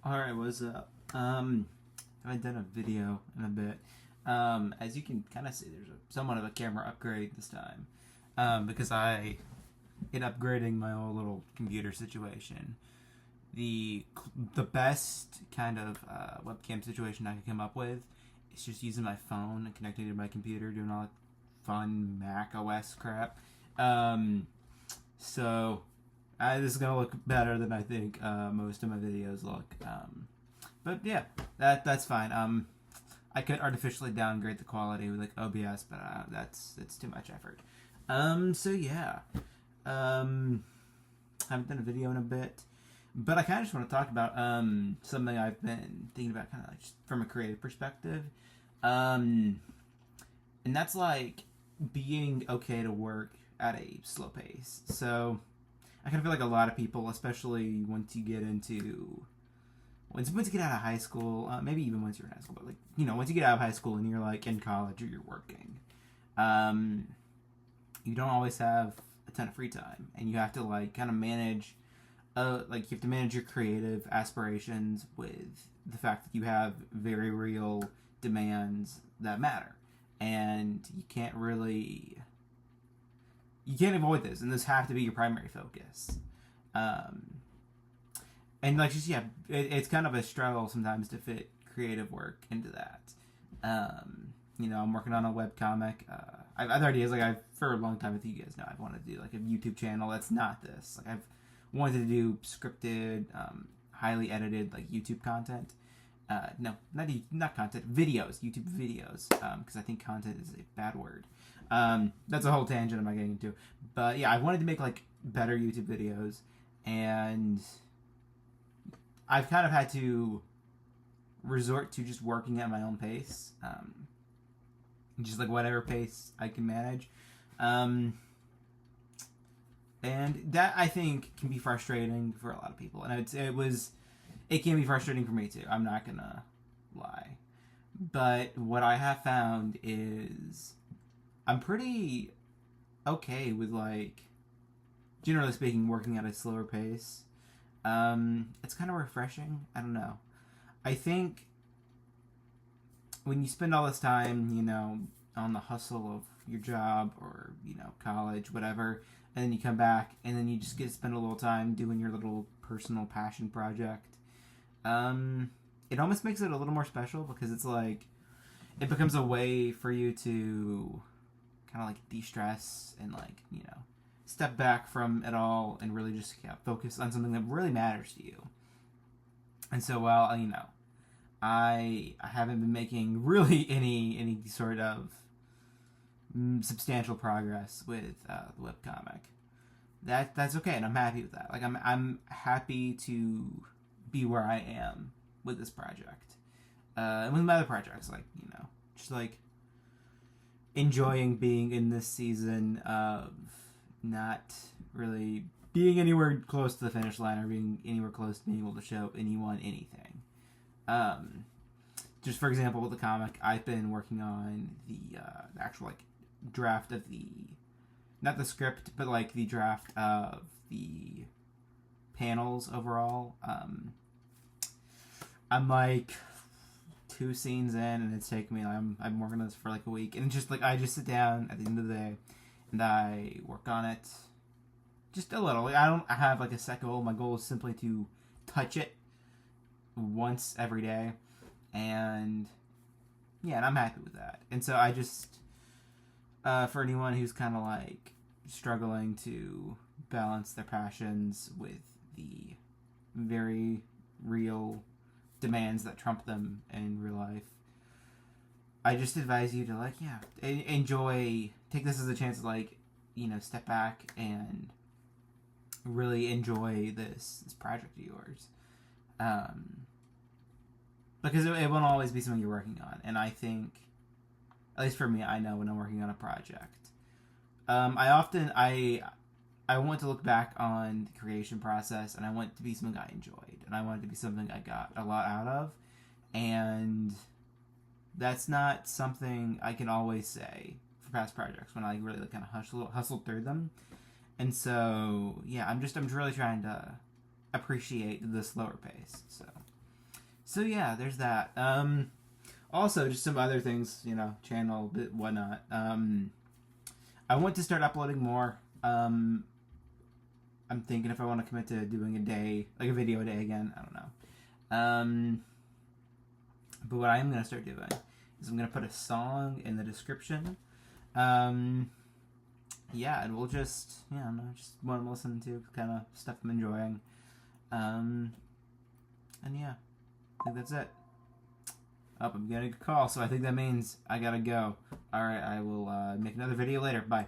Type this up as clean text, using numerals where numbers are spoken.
Alright, what's up? I haven't done a video in a bit. As you can kind of see, there's somewhat of a camera upgrade this time. Because in upgrading my own little computer situation, the best kind of webcam situation I could come up with is just using my phone and connecting it to my computer, doing all that fun Mac OS crap. So this is gonna look better than I think most of my videos look. But yeah, that's fine. I could artificially downgrade the quality with like OBS, but it's too much effort. So yeah, haven't done a video in a bit, but I kind of just want to talk about something I've been thinking about, kind of like just from a creative perspective, and that's like being okay to work at a slow pace. So I kind of feel like a lot of people, especially once you get out of high school, maybe even once you're in high school, but like, once you get out of high school and you're like in college or you're working, you don't always have a ton of free time, and you have to like kind of manage, you have to manage your creative aspirations with the fact that you have very real demands that matter, and you can't avoid this, and this have to be your primary focus. And like, just, yeah, it's kind of a struggle sometimes to fit creative work into that. I'm working on a webcomic. I've had ideas, like, for a long time, I think you guys know, I've wanted to do like a YouTube channel that's not this. Like, I've wanted to do scripted, highly edited, like, YouTube content. No, not content, videos, YouTube videos, because I think content is a bad word. That's a whole tangent I'm not getting into. But yeah, I wanted to make like better YouTube videos, and I've kind of had to resort to just working at my own pace, just like whatever pace I can manage, and that I think can be frustrating for a lot of people, and it can be frustrating for me too. I'm not gonna lie, but what I have found is I'm pretty okay with, like, generally speaking, working at a slower pace. It's kind of refreshing. I don't know. I think when you spend all this time, on the hustle of your job or, college, whatever, and then you come back and then you just get to spend a little time doing your little personal passion project, it almost makes it a little more special, because it's like, it becomes a way for you to kind of like de-stress and, like, step back from it all and really just focus on something that really matters to you. And so, while I haven't been making really any sort of substantial progress with the webcomic, that's okay, and I'm happy with that. Like, I'm happy to be where I am with this project, and with my other projects, like, just like enjoying being in this season of not really being anywhere close to the finish line, or being anywhere close to being able to show anyone anything. Just for example, with the comic, I've been working on the actual, like, draft of not the script, but like the draft of the panels overall. I'm like 2 scenes in, and it's taken me, I'm working on this for like a week, and just like, I just sit down at the end of the day and I work on it just a little. Like, I don't have like a set goal. My goal is simply to touch it once every day, and yeah, and I'm happy with that. And so I just, for anyone who's kind of like struggling to balance their passions with the very real demands that trump them in real life, I just advise you to, like, take this as a chance to, like, step back and really enjoy this project of yours, because it won't always be something you're working on. And I think, at least for me, I know when I'm working on a project, I want to look back on the creation process, and I want it to be something I enjoyed, and I want it to be something I got a lot out of, and that's not something I can always say for past projects when I really, like, kind of hustled through them. And so, yeah, I'm really trying to appreciate the slower pace. So, So yeah, there's that. Also, just some other things, channel, bit whatnot. I want to start uploading more. I'm thinking if I want to commit to doing a day, like a video a day again. I don't know. But what I am gonna start doing is I'm gonna put a song in the description. Yeah, and we'll just, I don't know, just want to listen to kind of stuff I'm enjoying. And yeah, I think that's it. Oh, I'm getting a call, so I think that means I gotta go. Alright, I will make another video later. Bye.